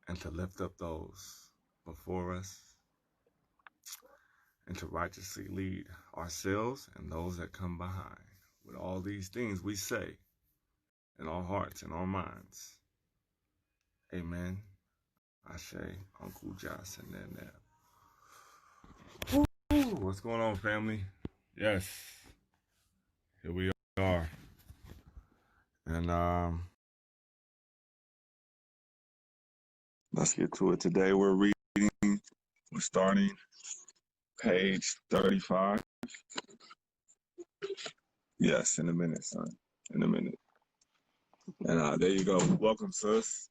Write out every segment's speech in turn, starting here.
and to lift up those before us, and to righteously lead ourselves and those that come behind. With all these things we say in our hearts and our minds. Amen. Ashe, Uncle Josh, and then there. What's going on, family? Yes, here we are. And let's get to it. Today we're starting page 35. Yes, in a minute, son. In a minute. And there you go. Welcome, sis.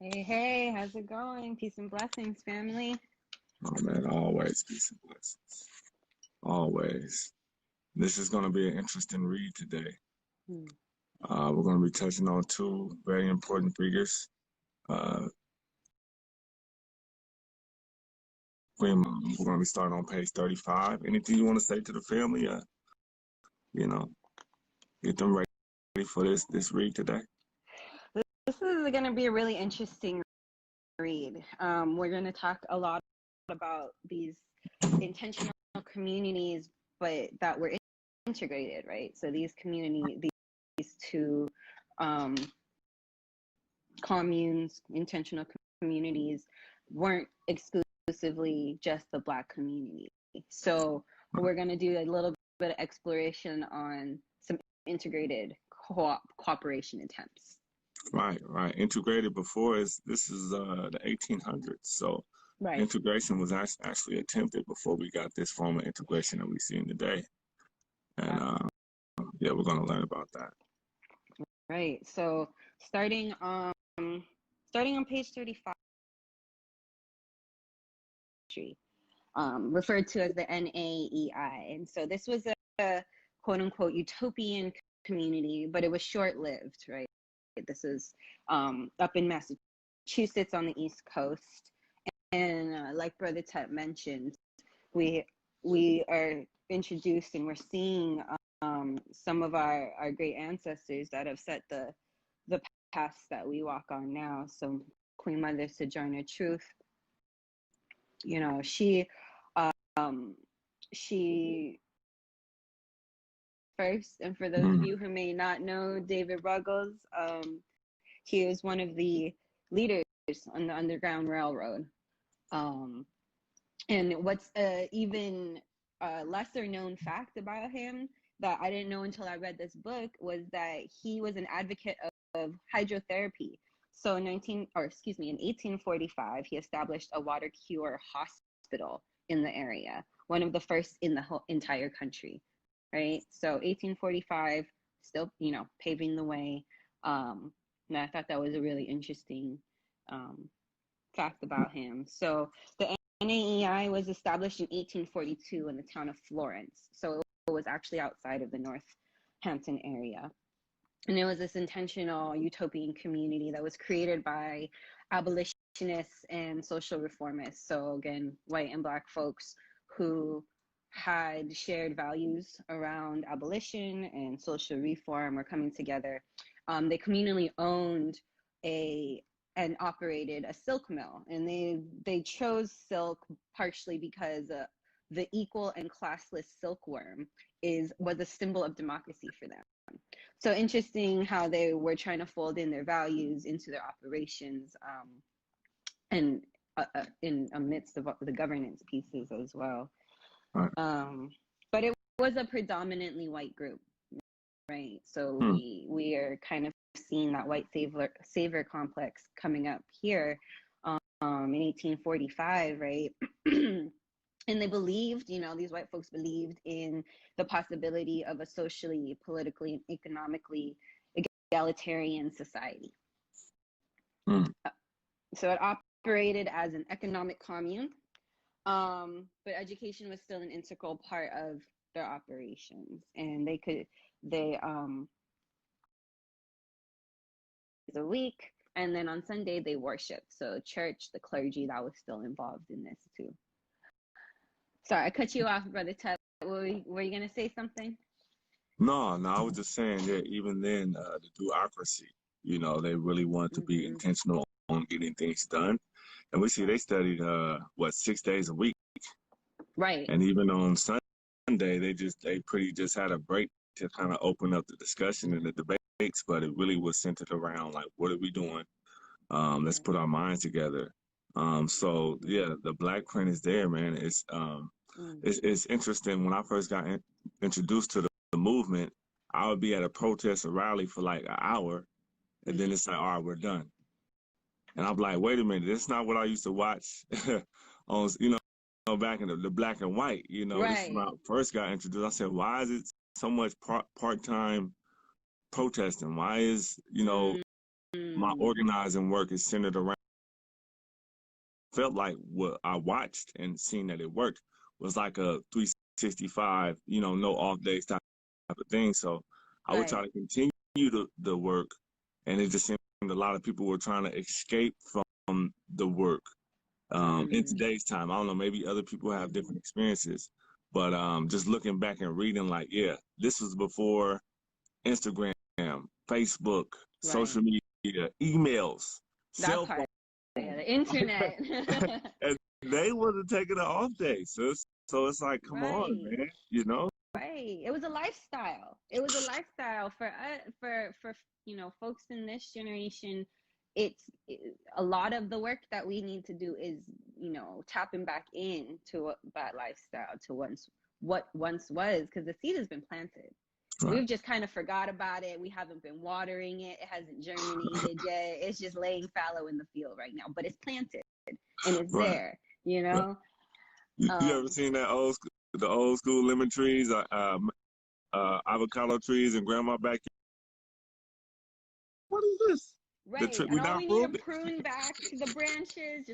Hey, how's it going? Peace and blessings, family. Oh, man, always peace and blessings. Always. This is going to be an interesting read today. We're going to be touching on two very important figures. We're going to be starting on page 35. Anything you want to say to the family? Get them ready for this read today. This is going to be a really interesting read. We're going to talk a lot about these intentional communities, but that were integrated, right? So these two communes, intentional communities, weren't exclusively just the Black community. So we're going to do a little bit of exploration on some integrated cooperation attempts. Right. Integrated before this is the 1800s. So right. Integration was actually attempted before we got this form of integration that we see in today. And yeah, we're going to learn about that. Right. So starting on page 35, referred to as the NAEI. And so this was a quote unquote utopian community, but it was short-lived, right? This is up in Massachusetts on the East Coast. And like Brother Tut mentioned, we are introduced and we're seeing some of our great ancestors that have set the paths that we walk on now. So Queen Mother Sojourner Truth, she first, and for those of you who may not know David Ruggles, he was one of the leaders on the Underground Railroad. And what's even a lesser known fact about him that I didn't know until I read this book was that he was an advocate of hydrotherapy. So in 1845, he established a water cure hospital in the area, one of the first in the whole entire country, right? So 1845, still, paving the way. And I thought that was a really interesting fact about him. So the NAEI was established in 1842 in the town of Florence. So it was actually outside of the North Hampton area. And it was this intentional utopian community that was created by abolitionists and social reformists. So again, white and Black folks who had shared values around abolition and social reform were coming together. They communally owned and operated a silk mill, and they chose silk partially because the equal and classless silkworm was a symbol of democracy for them. So interesting how they were trying to fold in their values into their operations, and in amidst of the governance pieces as well. But it was a predominantly white group, right? So we are kind of seeing that white savior complex coming up here in 1845, right? And they believed, these white folks believed in the possibility of a socially, politically, and economically egalitarian society. So it operated as an economic commune, but education was still an integral part of their operations, and they a week, and then on Sunday they worshiped. So church, the clergy, that was still involved in this too. Sorry, I cut you off, Brother Ted. Were you going to say something? No, I was just saying that even then, the bureaucracy, they really wanted to be intentional getting things done. And we see they studied 6 days a week. Right. And even on Sunday, they pretty just had a break to kind of open up the discussion and the debates, but it really was centered around like, what are we doing? Let's put our minds together. So yeah, the Black print is there, man. It's interesting. When I first got introduced to the movement, I would be at a protest or rally for like an hour, and then it's like, all right, we're done. And I'm like, wait a minute, that's not what I used to watch on, back in the black and white. This is when I first got introduced. I said, why is it so much part-time protesting? Why is, my organizing work is centered around, felt like what I watched and seen that it worked was like a 365, no off days type of thing. So I would try to continue the work, and it just seemed a lot of people were trying to escape from the work in today's time. I don't know, maybe other people have different experiences, but just looking back and reading, like, yeah, this was before Instagram, Facebook, social media, emails, cell phone. Yeah, the internet. And they wasn't taking an off day. So it's like, come on, man, Right. It was a lifestyle. It was a lifestyle for folks in this generation. A lot of the work that we need to do is, tapping back into that lifestyle, to what once was, because the seed has been planted. Right. We've just kind of forgot about it. We haven't been watering it. It hasn't germinated yet. It's just laying fallow in the field right now, but it's planted and it's there, Right. You ever seen that the old school lemon trees, avocado trees in grandma backyard? What is this? Right. And all we need to prune back the branches,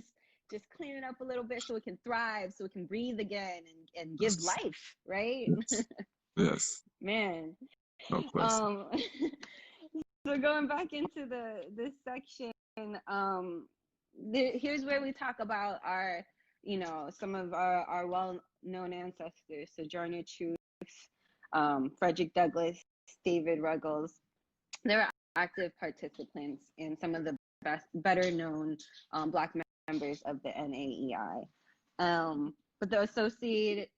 just clean it up a little bit so it can thrive, so it can breathe again and give life, right? Yes. Man. No question. So going back into this section, here's where we talk about our, some of our well-known ancestors, Sojourner Truth, Frederick Douglass, David Ruggles. They were active participants in some of the better known Black members of the NAEI. But the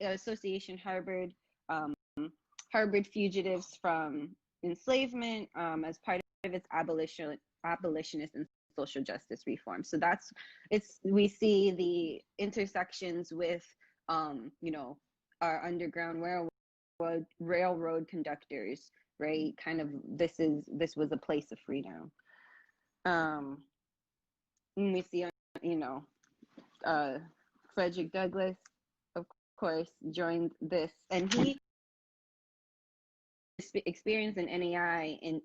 association harbored fugitives from enslavement as part of its abolitionist and social justice reform. So we see the intersections with our underground railroad conductors, right? Kind of this was a place of freedom. And we see Frederick Douglass, of course, joined this, and he experienced an NAI in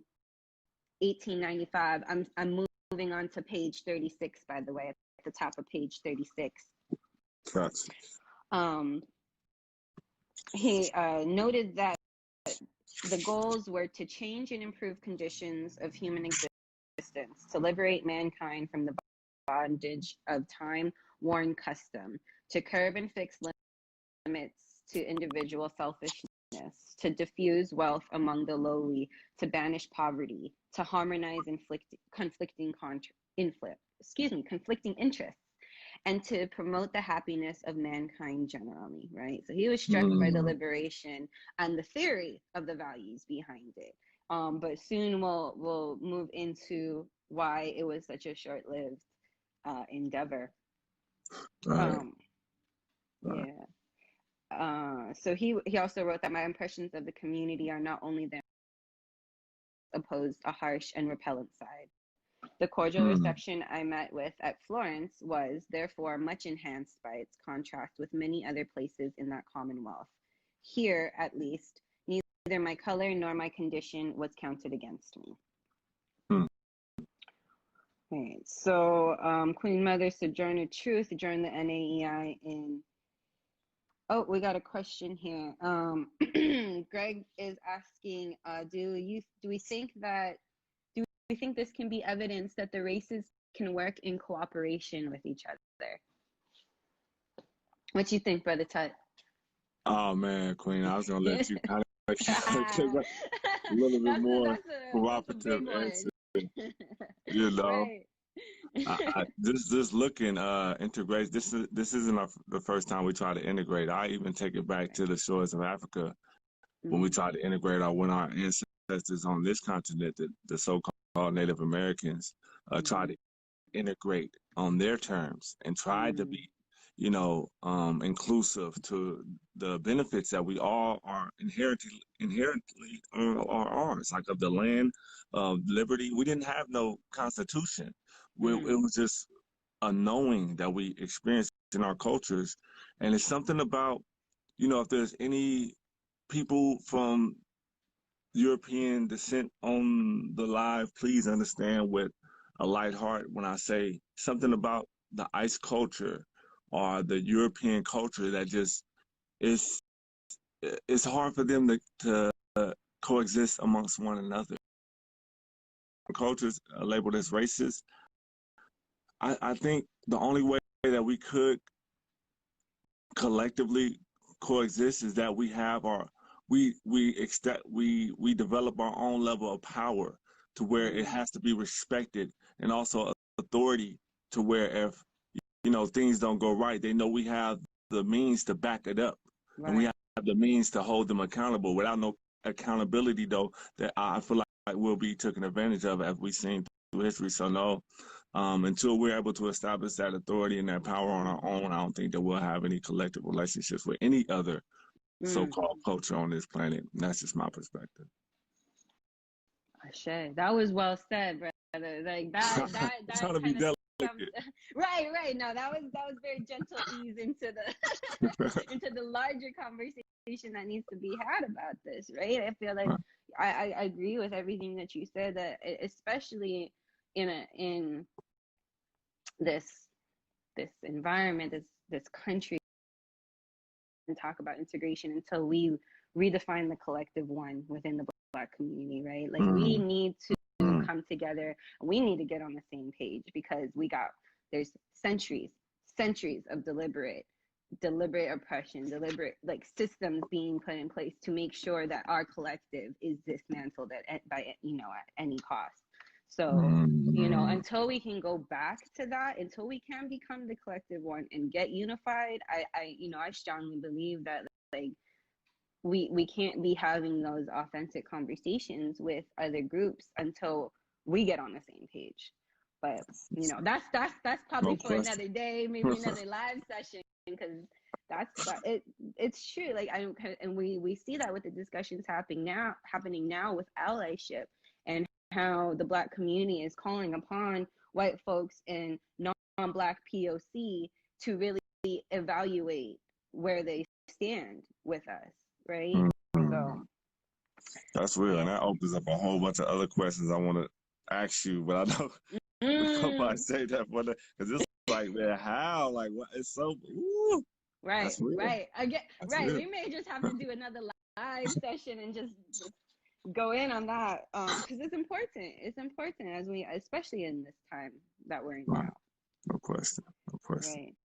1895. I'm moving on to page 36, by the way, at the top of page 36. Gotcha. He noted that the goals were to change and improve conditions of human existence, to liberate mankind from the bondage of time-worn custom, to curb and fix limits to individual selfishness, to diffuse wealth among the lowly, to banish poverty, to harmonize conflicting interests, and to promote the happiness of mankind generally, right? So he was struck by the liberation and the theory of the values behind it. But soon we'll move into why it was such a short-lived endeavor. Yeah. So he also wrote that my impressions of the community are not only that opposed a harsh and repellent side. The cordial reception I met with at Florence was, therefore, much enhanced by its contrast with many other places in that commonwealth. Here, at least, neither my color nor my condition was counted against me. Right. So Queen Mother Sojourner Truth joined the NAEI in... Oh, we got a question here. Greg is asking, do we think this can be evidence that the races can work in cooperation with each other? What do you think, Brother Tut? Oh man, Queen, I was gonna let you kind of give a little bit more cooperative answer. Right. Just looking integrate. This isn't the first time we try to integrate. I even take it back to the shores of Africa when we tried to integrate when our ancestors on this continent, the so-called Native Americans, tried to integrate on their terms and tried to be, inclusive to the benefits that we all are inherently are ours, like of the land of liberty. We didn't have no constitution. It was just a knowing that we experienced in our cultures, and it's something about, if there's any people from European descent on the live, please understand with a light heart when I say something about the ice culture or the European culture that just is, it's hard for them to coexist amongst one another. Cultures labeled as racist. I think the only way that we could collectively coexist is that we have we develop our own level of power to where it has to be respected, and also authority to where if things don't go right, they know we have the means to back it up, and we have the means to hold them accountable. Without no accountability, though, that I feel like will be taken advantage of, as we've seen through history. So no, until we're able to establish that authority and that power on our own, I don't think that we'll have any collective relationships with any other so-called culture on this planet. That's just my perspective. Sure, that was well said, brother. Like that trying to be delicate. Right. No, that was very gentle ease into the into the larger conversation that needs to be had about this, right? I feel like I agree with everything that you said, that especially in this environment, this country, and talk about integration until we redefine the collective one within the Black community, right? Like we need to come together, and we need to get on the same page, because there's centuries of deliberate oppression, deliberate like systems being put in place to make sure that our collective is dismantled at any cost. So, until we can go back to that, until we can become the collective one and get unified, I strongly believe that like we can't be having those authentic conversations with other groups until we get on the same page. But that's probably for another day, maybe another live session, because it's true. Like and we see that with the discussions happening now with allyship, and how the Black community is calling upon white folks and non-Black POC to really evaluate where they stand with us, right? So that's real, and that opens up a whole bunch of other questions I want to ask you, but I know if I say that for because it's like, man, how, like, what? It's so right. Again, right. We may just have to do another live session and just go in on that, because it's important. It's important especially in this time that we're in now. No question. Right.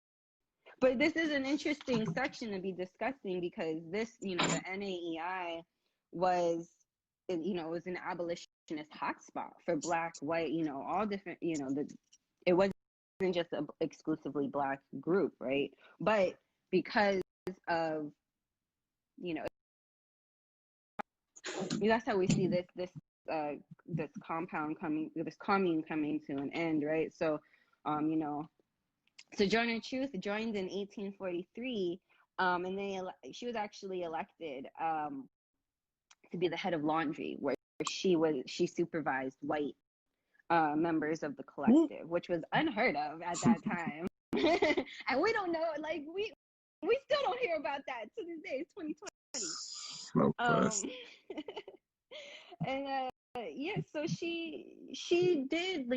But this is an interesting section to be discussing, because this, the NAEI was an abolitionist hotspot for Black, white, all different, it wasn't just an exclusively Black group, right? But because of, that's how we see this commune coming to an end, right? So, Sojourner Truth joined in 1843, and she was actually elected to be the head of laundry, where she supervised white members of the collective, which was unheard of at that time. And we don't know, like we still don't hear about that to this day. It's 2020. And so she did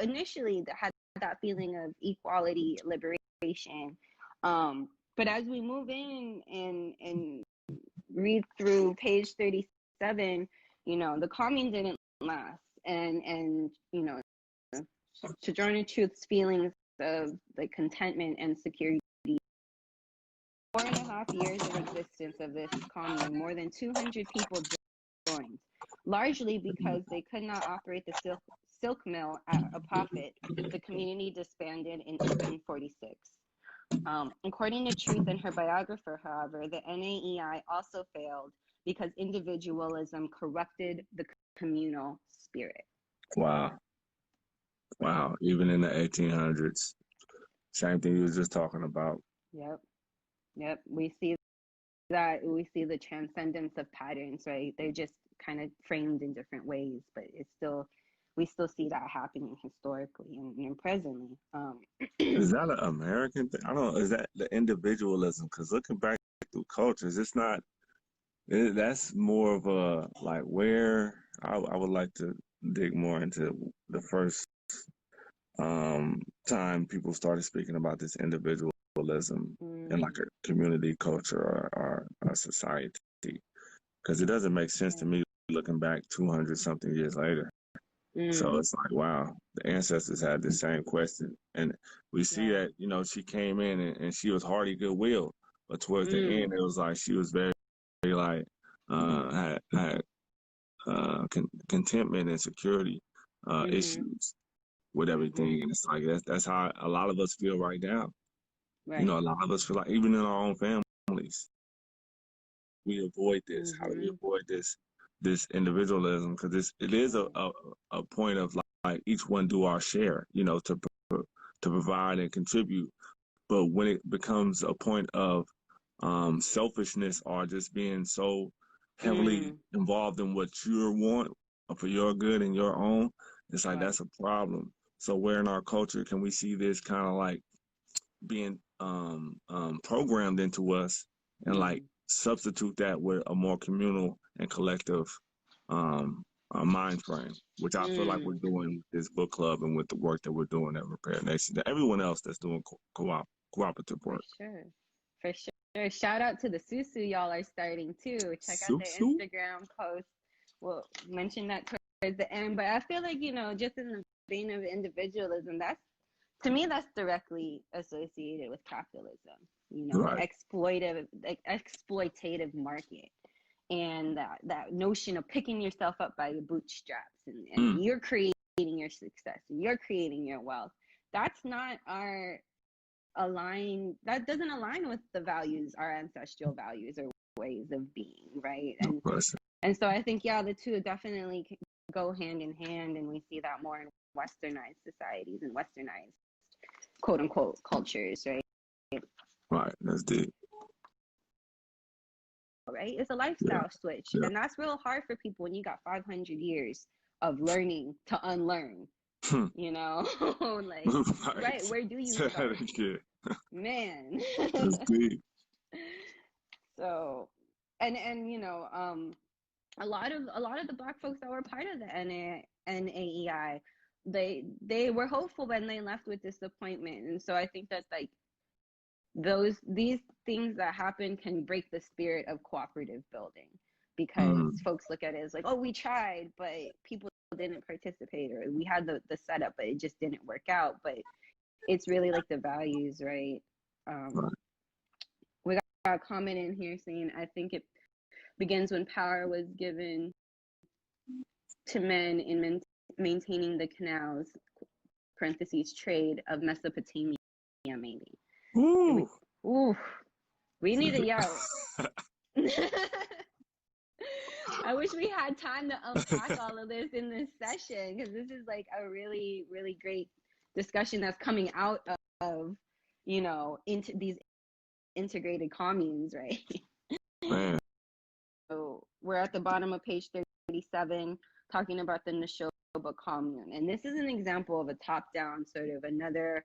initially had that feeling of equality, liberation, but as we move in and read through page 37, the commune didn't last, and Sojourner Truth's feelings of like contentment and security. 4.5 years of existence of this commune, more than 200 people joined, largely because they could not operate the silk mill at a profit, the community disbanded in 1846. According to Truth and her biographer, however, the NAEI also failed because individualism corrupted the communal spirit. Wow. Wow. Even in the 1800s, same thing you was just talking about. Yep. Yep. We see the transcendence of patterns, right? They're just kind of framed in different ways, but we still see that happening historically and presently. Is that an American thing? I don't know. Is that the individualism? Because looking back through cultures, it's not. That's more of a like where I would like to dig more into the first time people started speaking about this individualism in like a community culture or a society. Because it doesn't make sense to me looking back 200 something years later. So it's like, wow, the ancestors had the same question. And we see that, you know, she came in and she was hearty goodwill. But towards the end, it was like she was very, very like, had contentment and security issues with everything. And it's like, that's how a lot of us feel right now. Right. You know, a lot of us feel like, even in our own families, we avoid this. How do we avoid this individualism? Because it is a point of like each one do our share, you know, to provide and contribute. But when it becomes a point of selfishness or just being so heavily involved in what you want for your good and your own, it's like that's a problem. So where in our culture can we see this kind of like being programmed into us and like substitute that with a more communal and collective mind frame, which I feel like we're doing with this book club and with the work that we're doing at Repair Nation, to everyone else that's doing cooperative work. For sure. Shout out to the Susu y'all are starting too. Check out their Instagram post. We'll mention that towards the end. But I feel like, you know, just in the vein of individualism, to me, that's directly associated with capitalism, you know, the exploitative market. And that notion of picking yourself up by your bootstraps and you're creating your success and you're creating your wealth. That doesn't align with the values, our ancestral values or ways of being, right? And so I think, the two definitely go hand in hand, and we see that more in westernized societies and westernized quote unquote cultures, right? Right, that's deep. Right? It's a lifestyle switch. And that's real hard for people when you got 500 years of learning to unlearn. You know, like, right? Where do you start? Man. That's deep. So, and you know, a lot of the Black folks that were part of the NAEI, they were hopeful when they left with disappointment. And so I think that like these things that happen can break the spirit of cooperative building, because folks look at it as like, oh, we tried, but people didn't participate, or we had the setup, but it just didn't work out. But it's really like the values, right? We got a comment in here saying, I think it begins when power was given to men in maintaining the canals, parentheses, trade of Mesopotamia, maybe. We need a I wish we had time to unpack all of this in this session, because this is like a really, really great discussion that's coming out of, you know, into these integrated communes, right? Man. So we're at the bottom of page 37, talking about the Neshoba commune. And this is an example of a top-down sort of another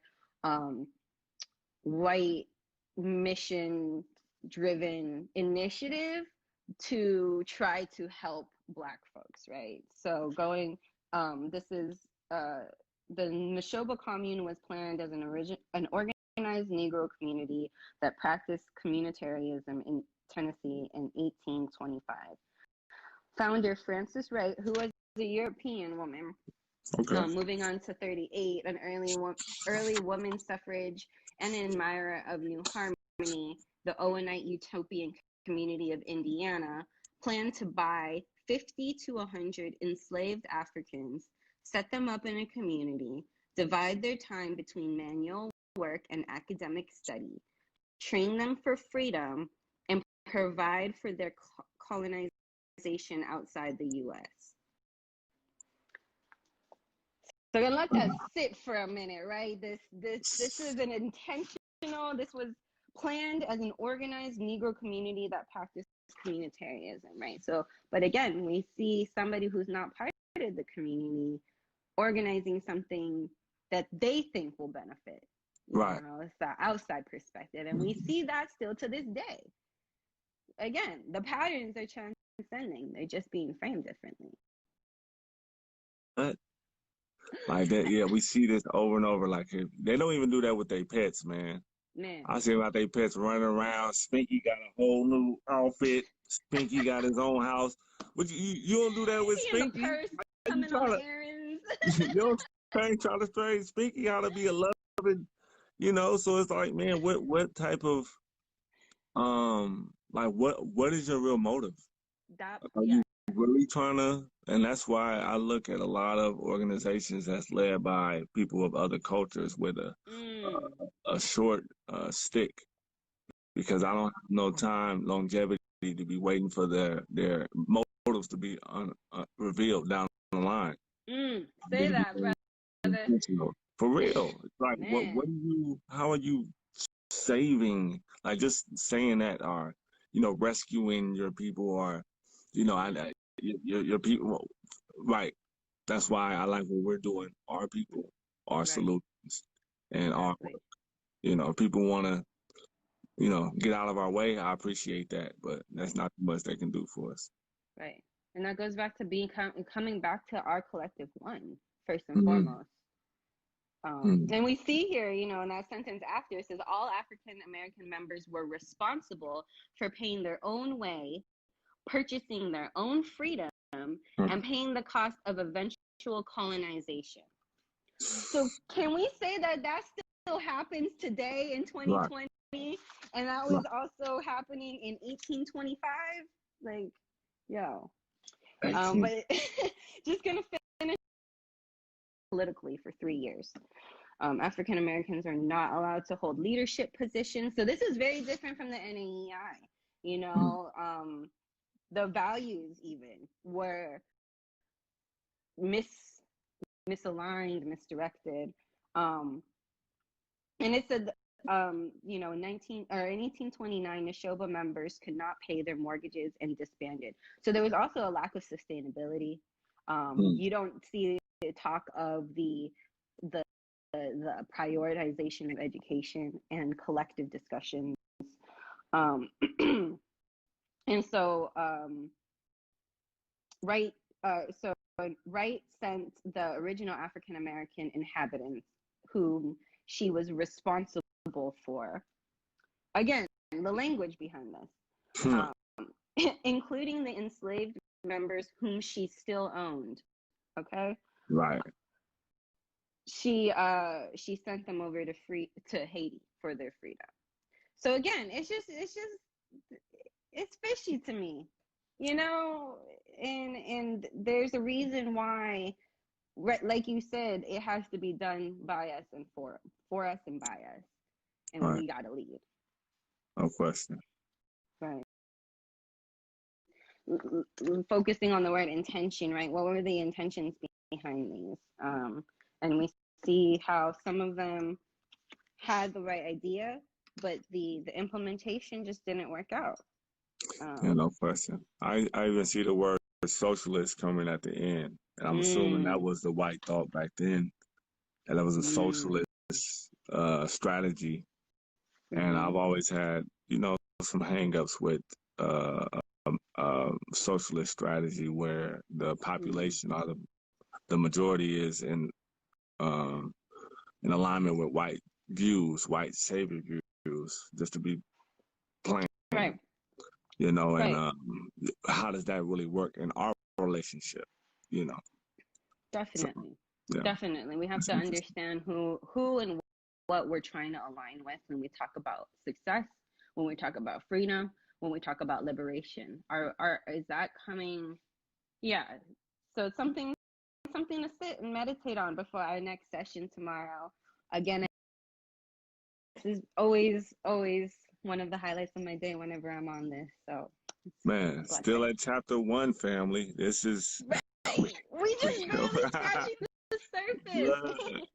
white mission-driven initiative to try to help Black folks, right? So this is the Neshoba commune was planned as an organized Negro community that practiced communitarianism in Tennessee in 1825. Founder Frances Wright, who was a European woman, moving on to 38, an early woman suffrage and an admirer of New Harmony, the Owenite utopian community of Indiana, planned to buy 50 to 100 enslaved Africans set them up in a community, divide their time between manual work and academic study, train them for freedom, and provide for their colonization outside the U.S. So we're gonna let that sit for a minute, right? This is an intentional. This was planned as an organized Negro community that practiced communitarianism, right? So, but again, we see somebody who's not part of the community organizing something that they think will benefit. Right. It's the outside perspective, and we see that still to this day. Again, the patterns are transcending; they're just being framed differently. But like that, yeah, we see this over and over. Like they don't even do that with their pets, man. I see about their pets running around. Spinky got a whole new outfit. Spinky got his own house. But you don't do that with Spinky. The purse, coming on errands. You don't try to train Spinky how to be a loving, So it's like, man, what type of like what is your real motive? Are you really trying to? And that's why I look at a lot of organizations that's led by people of other cultures with a short stick, because I don't have no longevity to be waiting for their motives to be revealed down the line. Say that, brother. For real. It's like, how are you saving, like just saying that, or, rescuing your people, or, your people, right. That's why I like what we're doing, our people, our solutions, and our work. People want to, get out of our way. I appreciate that, but that's not much they can do for us. Right. And that goes back to coming back to our collective one, first and foremost. And we see here, in that sentence after, it says all African American members were responsible for paying their own way, purchasing their own freedom, and paying the cost of eventual colonization. So can we say that still happens today in 2020? Right. And that was also happening in 1825? Like, yo. But just going to finish politically for 3 years. African Americans are not allowed to hold leadership positions. So this is very different from the NAEI. The values even were misaligned, misdirected. And it said, in 1829, Neshoba members could not pay their mortgages and disbanded. So there was also a lack of sustainability. You don't see the talk of the prioritization of education and collective discussions. And so Wright sent the original African American inhabitants, whom she was responsible for, again, the language behind this, including the enslaved members whom she still owned. Okay. Right. She sent them over to Haiti for their freedom. So again, it's fishy to me, and there's a reason why, like you said, it has to be done by us and for us and by us, and we gotta lead. No question. Right. Focusing on the word intention, right? What were the intentions behind these? And we see how some of them had the right idea, but the implementation just didn't work out. No question. I even see the word socialist coming at the end, and I'm assuming that was the white thought back then, and that was a socialist strategy. And I've always had, some hangups with socialist strategy where the population or the majority is in alignment with white views, white savior views, just to be plain. Right. And how does that really work in our relationship? Definitely. So, definitely. We have to understand who and what we're trying to align with when we talk about success, when we talk about freedom, when we talk about liberation. Is that coming? Yeah. So something something to sit and meditate on before our next session tomorrow. Again, this is always one of the highlights of my day whenever I'm on this. So, Man, still at chapter 1, family. This is right. We just barely scratching the surface.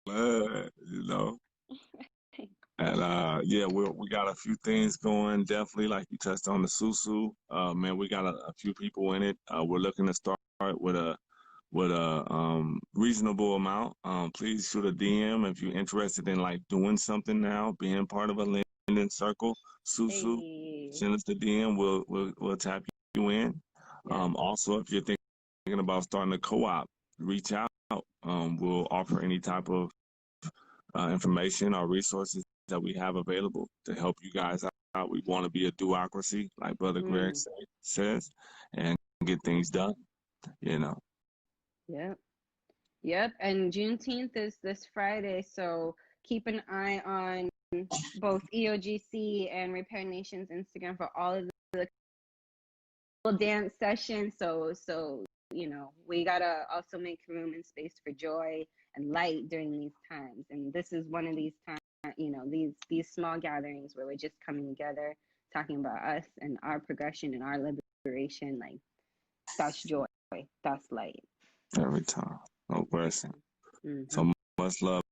blood, you know. And yeah, we got a few things going. Definitely, like you touched on the Susu. Man, we got a few people in it. We're looking to start with a reasonable amount. Please shoot a DM if you're interested in like doing something now, being part of a Linden Circle. Susu, Hey. send us the DM. We'll tap you in. Yeah. Also, if you're thinking about starting a co-op, reach out. We'll offer any type of information or resources that we have available to help you guys out. We want to be a duocracy, like Brother Greg says, and get things done, you know. Yep. Yep. And Juneteenth is this Friday, so keep an eye on both EOGC and Repair Nation's Instagram for all of the dance sessions. So you know, we gotta also make room and space for joy and light during these times. And this is one of these times, you know, these small gatherings where we're just coming together, talking about us and our progression and our liberation. Like, that's joy, that's light. Every time. No question. Mm-hmm. So much love.